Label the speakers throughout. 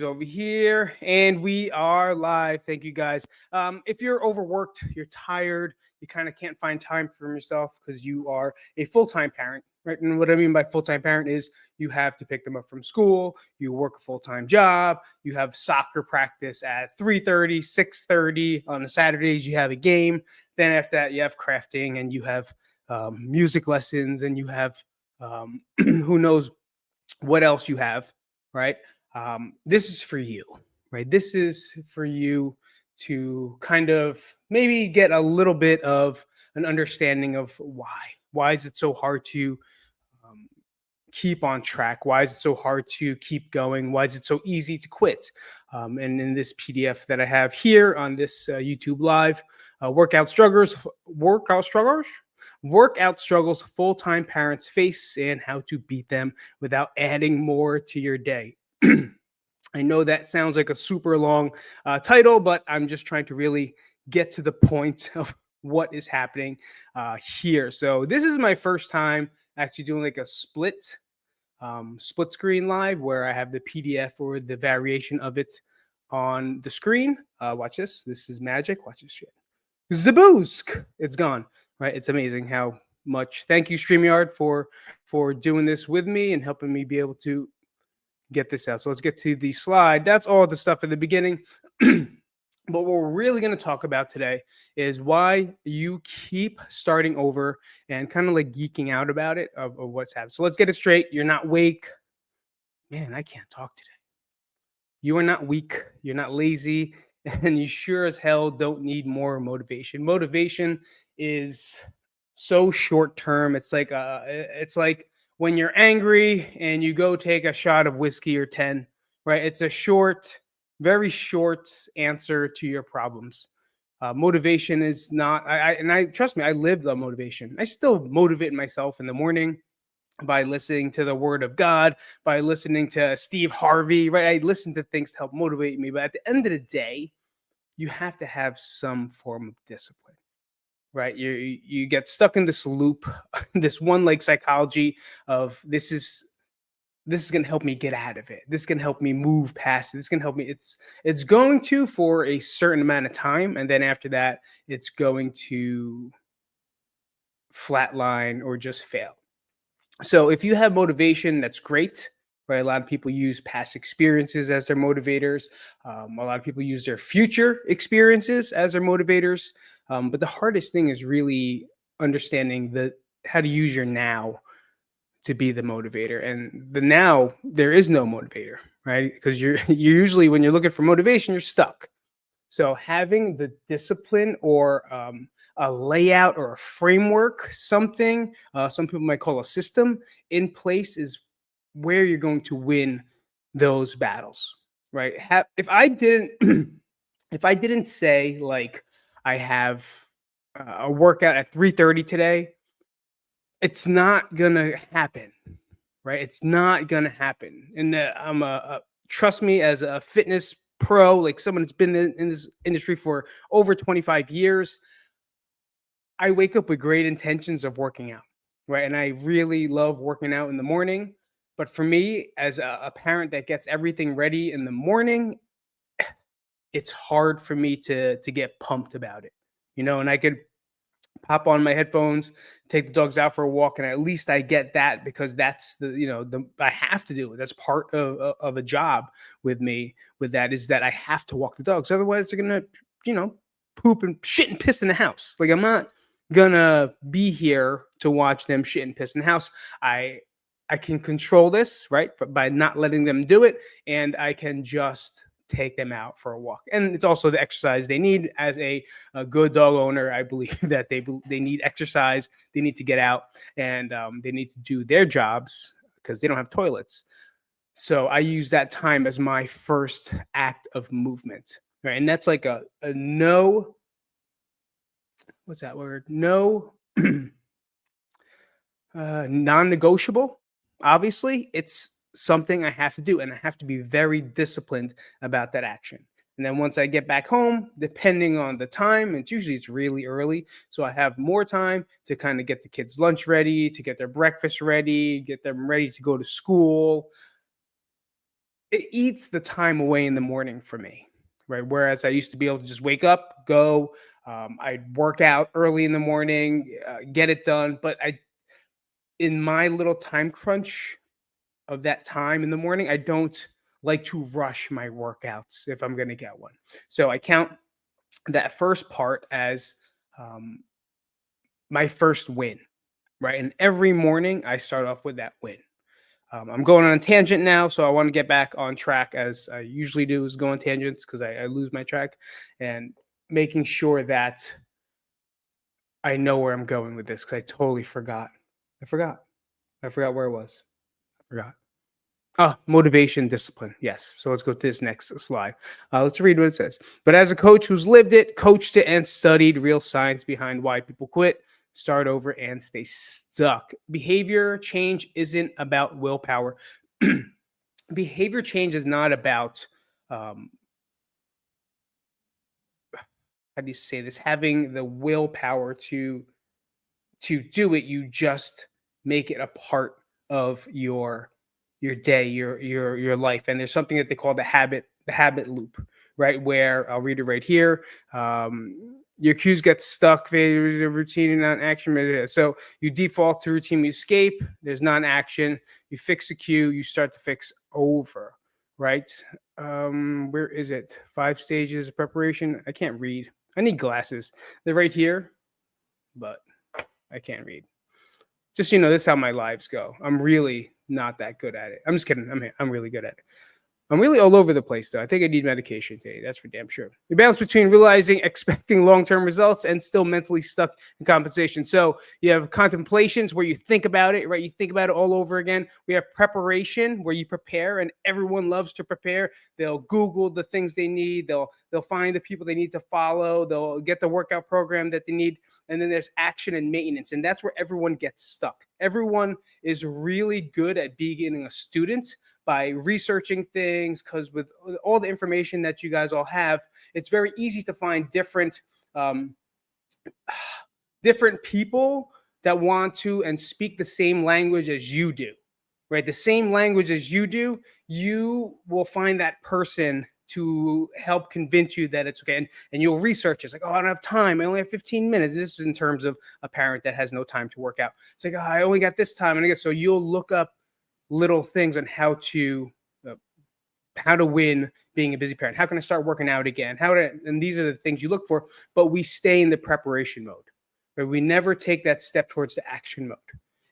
Speaker 1: over here, and we are live. Thank you guys. If you're overworked, you're tired, you kind of can't find time for yourself because you are a full-time parent, right? And what I mean by full-time parent is you have to pick them up from school, you work a full-time job, you have soccer practice at 3:30, 6:30 on the Saturdays, you have a game. Then after that, you have crafting and you have music lessons and you have who knows what else you have, right? This is for you, right? This is for you to kind of maybe get a little bit of an understanding of why. Why is it so hard to um, keep on track? Why is it so hard to keep going? Why is it so easy to quit? And in this PDF that I have here on this YouTube live, workout struggles full-time parents face and how to beat them without adding more to your day. I know that sounds like a super long title, but I'm just trying to really get to the point of what is happening here. So this is my first time actually doing like a split screen live where I have the PDF or the variation of it on the screen. Watch this. This is magic. Watch this shit. Zaboosk! It's gone. Right? It's amazing how much. Thank you, StreamYard, for doing this with me and helping me be able to get this out. So let's get to the slide. That's all the stuff at the beginning. But what we're really going to talk about today is why you keep starting over and kind of like geeking out about it of what's happening. So let's get it straight. You're not weak. Man, I can't talk today. You are not weak. You're not lazy. And you sure as hell don't need more motivation. Motivation is so short term. It's like when you're angry and you go take a shot of whiskey or 10, right? It's a short, very short answer to your problems. Motivation is not. I trust me. I lived on motivation. I still motivate myself in the morning by listening to the Word of God, by listening to Steve Harvey. Right? I listen to things to help motivate me. But at the end of the day, you have to have some form of discipline, right? You get stuck in this loop, this one like psychology of this is going to help me get out of it. This can help me move past it. This can help me. It's going to for a certain amount of time, and then after that, it's going to flatline or just fail. So if you have motivation, that's great. Right, a lot of people use past experiences as their motivators. A lot of people use their future experiences as their motivators. But the hardest thing is really understanding how to use your now to be the motivator. And the now, there is no motivator, right? Because you're usually, when you're looking for motivation, you're stuck. So having the discipline or a layout or a framework, something some people might call a system in place is where you're going to win those battles, right? If I didn't, if I didn't say like I have a workout at 3:30 today, it's not gonna happen, right? It's not gonna happen. And I'm trust me, as a fitness pro, like someone that's been in this industry for over 25 years, I wake up with great intentions of working out, right? And I really love working out in the morning. But for me, as a parent that gets everything ready in the morning, it's hard for me to get pumped about it, and I could pop on my headphones, take the dogs out for a walk, and at least I get that because that's the I have to do it. That's part of a job with me. With that is that I have to walk the dogs, otherwise they're gonna poop and shit and piss in the house. Like I'm not gonna be here to watch them shit and piss in the house. I can control this, right, by not letting them do it, and I can just take them out for a walk. And it's also the exercise they need. As a good dog owner, I believe that they need exercise. They need to get out, and they need to do their jobs because they don't have toilets. So I use that time as my first act of movement, right? And that's like a no. What's that word? No. Non-negotiable. Obviously, it's something I have to do, and I have to be very disciplined about that action. And then once I get back home, depending on the time, it's really early, so I have more time to kind of get the kids' lunch ready, to get their breakfast ready, get them ready to go to school. it eats the time away in the morning for me, right? Whereas I used to be able to just wake up, go, I'd work out early in the morning, get it done. But in my little time crunch of that time in the morning, I don't like to rush my workouts if I'm going to get one. So I count that first part as um, my first win, right? And every morning I start off with that win. I'm going on a tangent now, so I want to get back on track as I usually do, is go on tangents because I lose my track, and making sure that I know where I'm going with this because I totally forgot. I forgot. I forgot where it was. I forgot. Motivation, discipline. Yes. So let's go to this next slide. Let's read what it says. But as a coach who's lived it, coached it, and studied real science behind why people quit, start over, and stay stuck. Behavior change isn't about willpower. Behavior change is not about, um, how do you say this, having the willpower to do it. You just make it a part of your day, your life. And there's something that they call the habit loop, right? Where I'll read it right here. Your cues get stuck, routine and non-action. So you default to routine, you escape, there's non-action, you fix a cue, you start to fix over, right? Where is it? 5 stages of preparation. I can't read. I need glasses. They're right here, but I can't read. Just this is how my lives go. I'm really not that good at it. I'm just kidding. I'm really good at it. I'm really all over the place, though. I think I need medication today. That's for damn sure. The balance between realizing, expecting long-term results, and still mentally stuck in compensation. So you have contemplations where you think about it, right? You think about it all over again. We have preparation where you prepare, and everyone loves to prepare. They'll Google the things they need. They'll find the people they need to follow. They'll get the workout program that they need. And then there's action and maintenance, and that's where everyone gets stuck. Everyone is really good at being a student by researching things, because with all the information that you guys all have, it's very easy to find um, different people that want to and speak the same language as you do, right? The same language as you do, you will find that person to help convince you that it's okay. And you'll research. It's like, oh, I don't have time. I only have 15 minutes. This is in terms of a parent that has no time to work out. It's like, oh, I only got this time. And I guess so you'll look up little things on how to win being a busy parent. How can I start working out again? And these are the things you look for, but we stay in the preparation mode, right? We never take that step towards the action mode.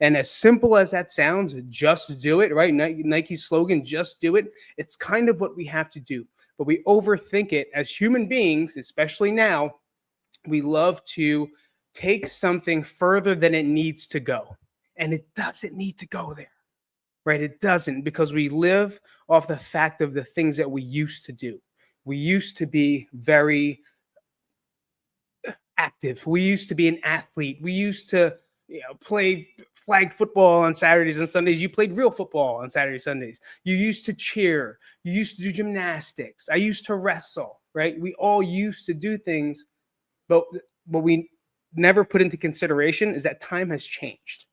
Speaker 1: And as simple as that sounds, just do it, right? Nike's slogan, just do it. It's kind of what we have to do, but we overthink it as human beings, especially now. We love to take something further than it needs to go. And it doesn't need to go there, right? It doesn't, because we live off the fact of the things that we used to do. We used to be very active. We used to be an athlete. We used to play flag football on Saturdays and Sundays. You played real football on Saturdays, Sundays. You used to cheer. You used to do gymnastics. I used to wrestle, right? We all used to do things, but what we never put into consideration is that time has changed,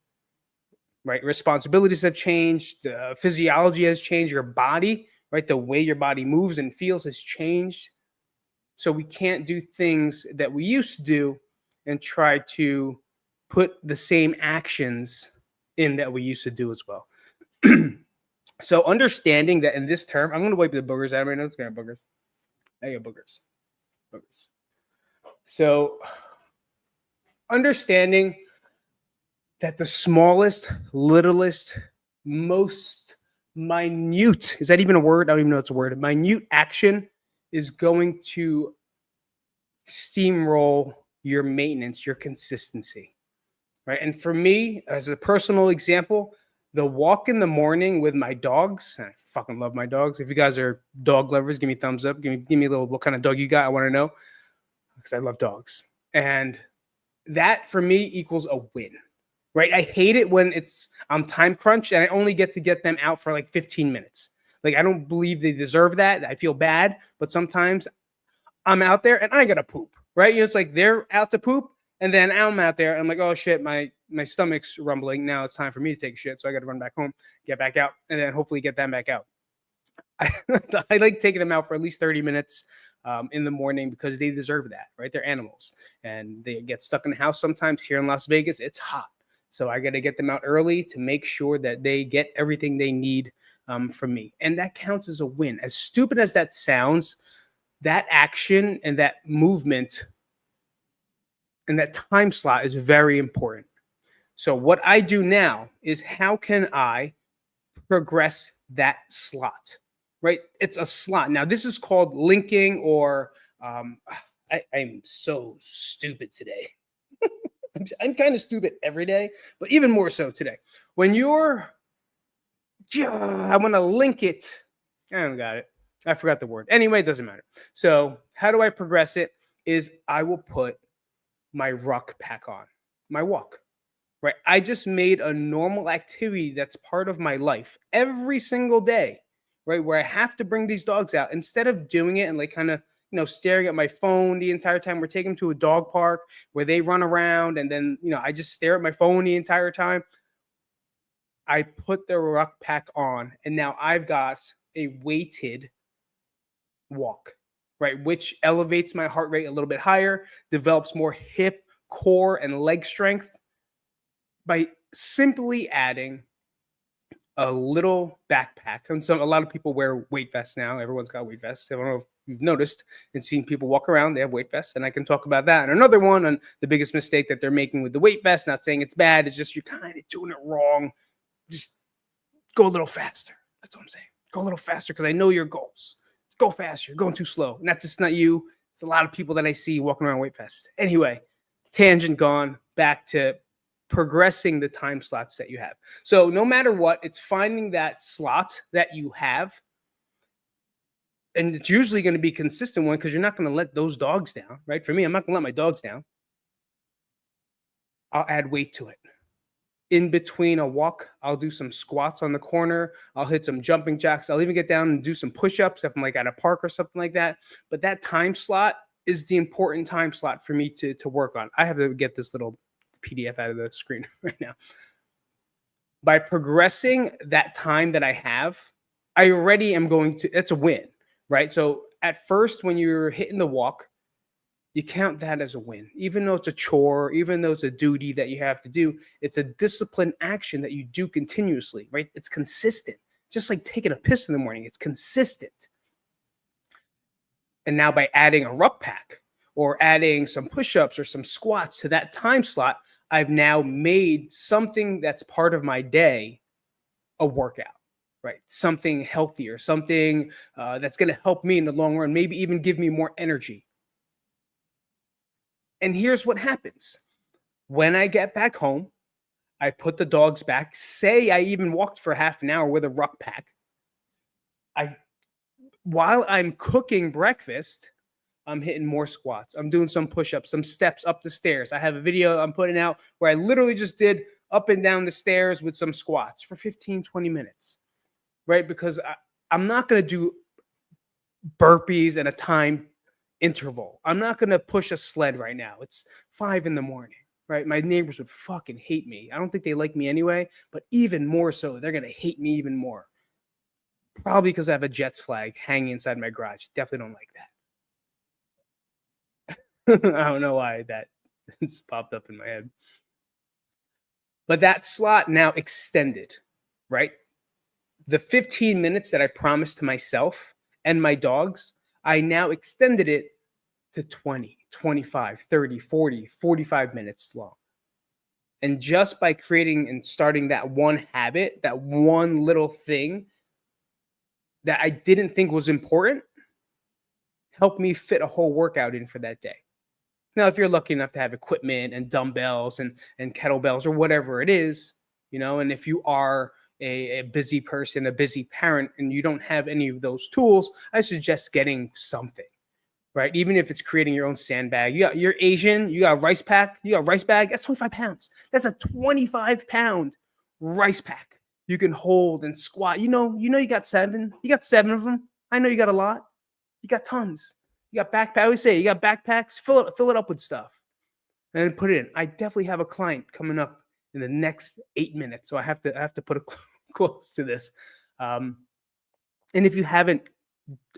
Speaker 1: right? Responsibilities have changed. Physiology has changed. Your body, right? The way your body moves and feels has changed. So we can't do things that we used to do and try to put the same actions in that we used to do as well. So understanding that in this term, I'm going to wipe the boogers out of my nose. Can I have boogers? I got boogers. Boogers. So understanding that the smallest, littlest, most minute, is that even a word? I don't even know it's a word. Minute action is going to steamroll your maintenance, your consistency, right? And for me, as a personal example, the walk in the morning with my dogs, I fucking love my dogs. If you guys are dog lovers, give me a thumbs up. Give me a little, what kind of dog you got? I want to know, because I love dogs. And that for me equals a win, right? I hate it when I'm time crunched and I only get to get them out for like 15 minutes. Like, I don't believe they deserve that. I feel bad, but sometimes I'm out there and I gotta poop, right? It's like they're out to poop, and then I'm out there and I'm like, oh shit, my stomach's rumbling. Now it's time for me to take a shit. So I gotta run back home, get back out, and then hopefully get them back out. I, I like taking them out for at least 30 minutes in the morning because they deserve that, right? They're animals and they get stuck in the house sometimes. Here in Las Vegas, it's hot. So I got to get them out early to make sure that they get everything they need from me. And that counts as a win. As stupid as that sounds, that action and that movement and that time slot is very important. So what I do now is how can I progress that slot, right? It's a slot. Now, this is called linking or I'm so stupid today. I'm kind of stupid every day, but even more so today. When I want to link it. I don't got it. I forgot the word. Anyway, it doesn't matter. So how do I progress it? Is I will put my ruck pack on, my walk, right? I just made a normal activity that's part of my life every single day, right? Where I have to bring these dogs out instead of doing it and like kind of, staring at my phone the entire time. We're taking them to a dog park where they run around and then, I just stare at my phone the entire time. I put the ruck pack on and now I've got a weighted walk, right? Which elevates my heart rate a little bit higher, develops more hip, core, and leg strength by simply adding a little backpack. And so a lot of people wear weight vests now. Everyone's got weight vests. I don't know if you've noticed and seen people walk around, they have weight vests, and I can talk about that. And another one on the biggest mistake that they're making with the weight vest, not saying it's bad, it's just you're kind of doing it wrong. Just go a little faster. That's what I'm saying. Go a little faster because I know your goals. Go faster. You're going too slow. And that's just not you. It's a lot of people that I see walking around weight vests. Anyway, tangent gone. Back to progressing the time slots that you have. So no matter what, it's finding that slot that you have. And it's usually going to be consistent one because you're not going to let those dogs down, right? For me, I'm not going to let my dogs down. I'll add weight to it. In between a walk, I'll do some squats on the corner. I'll hit some jumping jacks. I'll even get down and do some push-ups if I'm like at a park or something like that. But that time slot is the important time slot for me to work on. I have to get this little PDF out of the screen right now. By progressing that time that I have, I already am going to, that's a win, right? So at first, when you're hitting the walk, you count that as a win. Even though it's a chore, even though it's a duty that you have to do, it's a disciplined action that you do continuously, right? It's consistent. Just like taking a piss in the morning, it's consistent. And now by adding a ruck pack or adding some push-ups or some squats to that time slot, I've now made something that's part of my day a workout, right? Something healthier, something that's going to help me in the long run, maybe even give me more energy. And here's what happens. When I get back home, I put the dogs back. Say I even walked for half an hour with a ruck pack. While I'm cooking breakfast, I'm hitting more squats. I'm doing some push-ups, some steps up the stairs. I have a video I'm putting out where I literally just did up and down the stairs with some squats for 15, 20 minutes, right? Because I'm not going to do burpees and a time interval. I'm not going to push a sled right now. It's 5 a.m, right? My neighbors would fucking hate me. I don't think they like me anyway, but even more so, they're going to hate me even more. Probably because I have a Jets flag hanging inside my garage. Definitely don't like that. I don't know why that it's popped up in my head. But that slot now extended, right? The 15 minutes that I promised to myself and my dogs, I now extended it to 20, 25, 30, 40, 45 minutes long. And just by creating and starting that one habit, that one little thing that I didn't think was important, helped me fit a whole workout in for that day. Now, if you're lucky enough to have equipment and dumbbells and kettlebells or whatever it is, and if you are a busy person, a busy parent, and you don't have any of those tools, I suggest getting something, right? Even if it's creating your own sandbag. You're Asian, you got a rice pack, you got a rice bag, that's 25 pounds. That's a 25-pound rice pack you can hold and squat. You got 7. You got 7 of them. I know you got a lot. You got tons. You got backpacks. I always say you got backpacks. Fill it up with stuff, and then put it in. I definitely have a client coming up in the next 8 minutes, so I have to put a close to this. And if you haven't,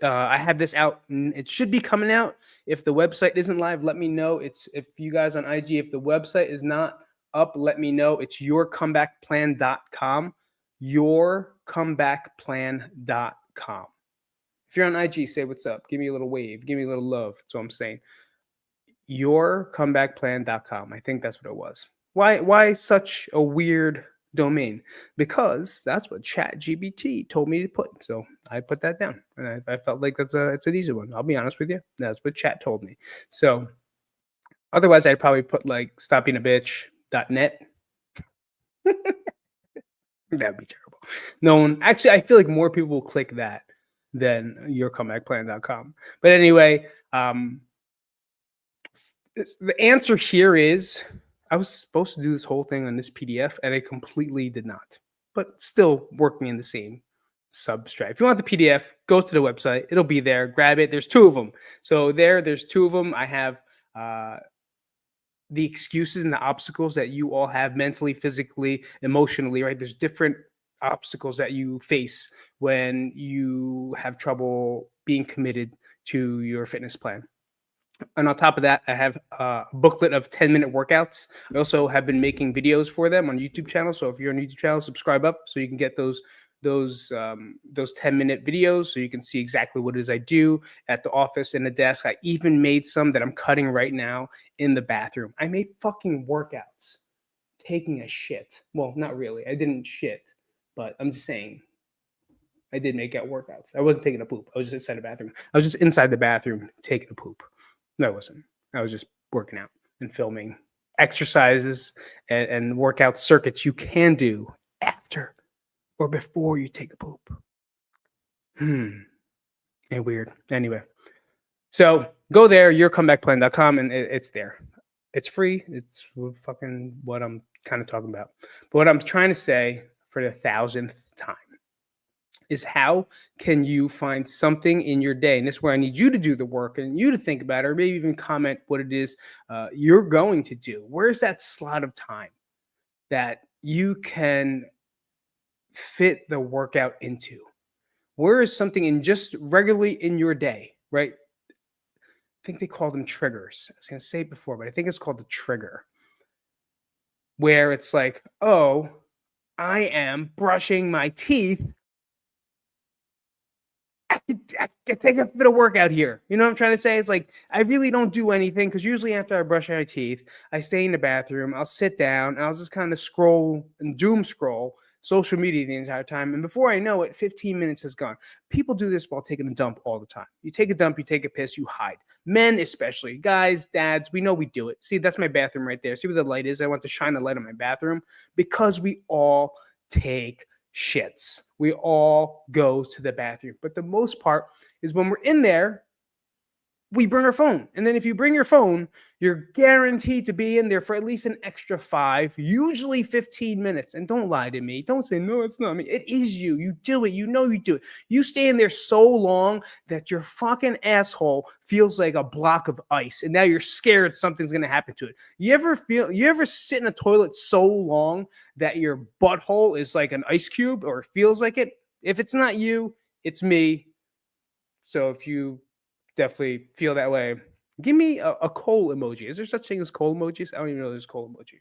Speaker 1: I have this out. It should be coming out. If the website isn't live, let me know. It's if you guys on IG, if the website is not up, let me know. It's yourcomebackplan.com. Yourcomebackplan.com. If you're on IG, say what's up. Give me a little wave. Give me a little love. That's what I'm saying. Yourcomebackplan.com. I think that's what it was. Why such a weird domain? Because that's what ChatGPT told me to put. So I put that down, and I felt like it's an easy one. I'll be honest with you. That's what Chat told me. So otherwise, I'd probably put like stopbeingabitch.net. That'd be terrible. No one actually. I feel like more people will click that than yourcomebackplan.com. But anyway, the answer here is I was supposed to do this whole thing on this PDF and I completely did not, but still working in the same substrate. If you want the PDF, go to the website. It'll be there. Grab it. There's two of them. So there's two of them. I have the excuses and the obstacles that you all have mentally, physically, emotionally, right? There's different obstacles that you face when you have trouble being committed to your fitness plan. And on top of that, I have a booklet of 10-minute workouts. I also have been making videos for them on YouTube channel. So if you're on YouTube channel, subscribe up so you can get those 10-minute videos so you can see exactly what it is I do at the office and the desk. I even made some that I'm cutting right now in the bathroom. I made fucking workouts taking a shit. Well, not really. I didn't shit, but I'm just saying I did make out workouts. I wasn't taking a poop. I was just inside the bathroom. I was just inside the bathroom taking a poop. No, I wasn't. I was just working out and filming exercises and workout circuits you can do after or before you take a poop. And weird. Anyway, so go there, yourcomebackplan.com, and it's there. It's free. It's fucking what I'm kind of talking about. But what I'm trying to say for the 1000th time is how can you find something in your day? And this is where I need you to do the work and you to think about it, or maybe even comment what it is you're going to do. Where's that slot of time that you can fit the workout into? Where is something in just regularly in your day, right? I think they call them triggers. I was going to say it before, but I think it's called the trigger, where it's like, oh, I am brushing my teeth. I could take a bit of workout here. You know what I'm trying to say? It's like, I really don't do anything because usually after I brush my teeth, I stay in the bathroom, I'll sit down, and I'll just kind of scroll and doom scroll social media the entire time. And before I know it, 15 minutes has gone. People do this while taking a dump all the time. You take a dump, you take a piss, you hide. Men especially, guys, dads, we know we do it. See, that's my bathroom right there. See where the light is? I want to shine the light on my bathroom because we all take shits. We all go to the bathroom. But the most part is when we're in there, we bring our phone. And then if you bring your phone, you're guaranteed to be in there for at least an extra 5, usually 15 minutes. And don't lie to me. Don't say, no, it's not me. It is you. You do it. You know you do it. You stay in there so long that your fucking asshole feels like a block of ice. And now you're scared something's going to happen to it. You ever sit in a toilet so long that your butthole is like an ice cube or feels like it? If it's not you, it's me. So if you definitely feel that way, give me a coal emoji. Is there such thing as coal emojis? I don't even know there's coal emoji.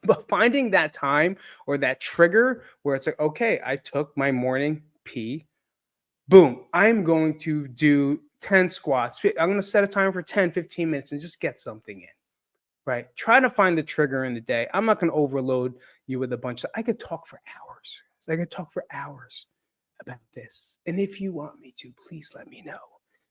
Speaker 1: But finding that time or that trigger where it's like, okay, I took my morning pee. Boom. I'm going to do 10 squats. I'm going to set a timer for 10, 15 minutes and just get something in. Right? Try to find the trigger in the day. I'm not going to overload you with a bunch of, I could talk for hours. I could talk for hours about this. And if you want me to, please let me know,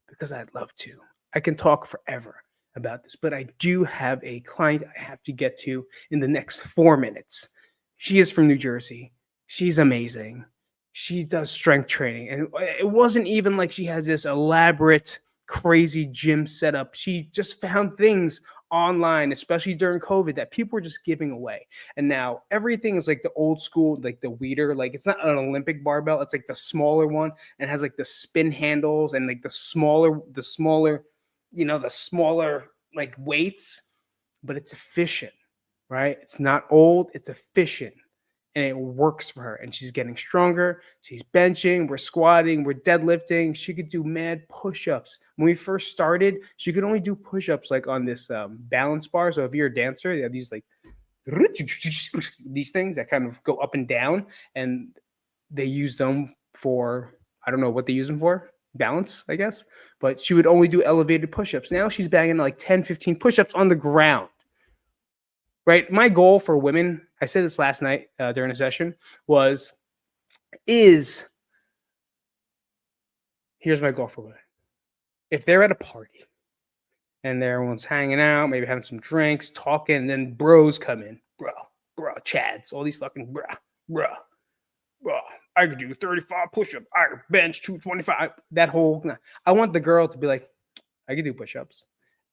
Speaker 1: because I'd love to. I can talk forever about this, but I do have a client I have to get to in the next 4 minutes. She is from New Jersey. She's amazing. She does strength training. And it wasn't even like she has this elaborate, crazy gym setup. She just found things online, especially during COVID, that people were just giving away. And now everything is like the old school, like the Weider, like it's not an Olympic barbell, it's like the smaller one and has like the spin handles and like the smaller, the smaller like weights, but it's efficient, right? It's not old, it's efficient. and it works for her. And she's getting stronger. She's benching, we're squatting, we're deadlifting. She could do mad push-ups. When we first started, she could only do push-ups like on this balance bar. So if you're a dancer, you have these like these things that kind of go up and down, and they use them for, I don't know what they use them for, balance, I guess. But she would only do elevated push-ups. Now she's banging like 10, 15 push-ups on the ground. Right? My goal for women, I said this last night during a session, here's my goal for women. If they're at a party and everyone's hanging out, maybe having some drinks, talking, and then bros come in, bro, chads, all these fucking bro, I could do 35 push-ups, I could bench 225. That whole, I want the girl to be like, I could do push-ups.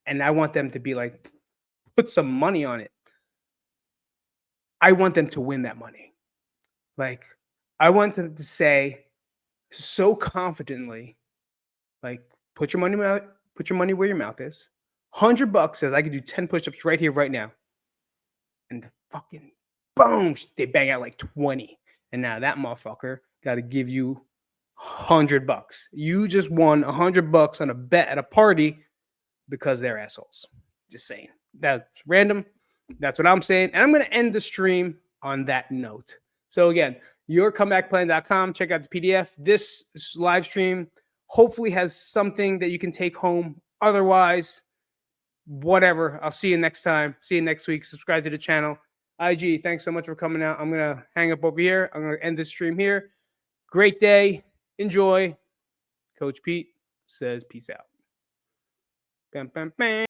Speaker 1: And I want them to be like, put some money on it. I want them to win that money. Like, I want them to say so confidently, like, put your money where your mouth is. $100 says I could do 10 push-ups right here, right now. And fucking boom, they bang out like 20. And now that motherfucker got to give you $100. You just won $100 on a bet at a party because they're assholes. Just saying. That's random. That's what I'm saying. And I'm going to end the stream on that note. So again, yourcomebackplan.com. Check out the PDF. This live stream hopefully has something that you can take home. Otherwise, whatever. I'll see you next time. See you next week. Subscribe to the channel. IG, thanks so much for coming out. I'm going to hang up over here. I'm going to end this stream here. Great day. Enjoy. Coach Pete says peace out. Bam, bam, bam.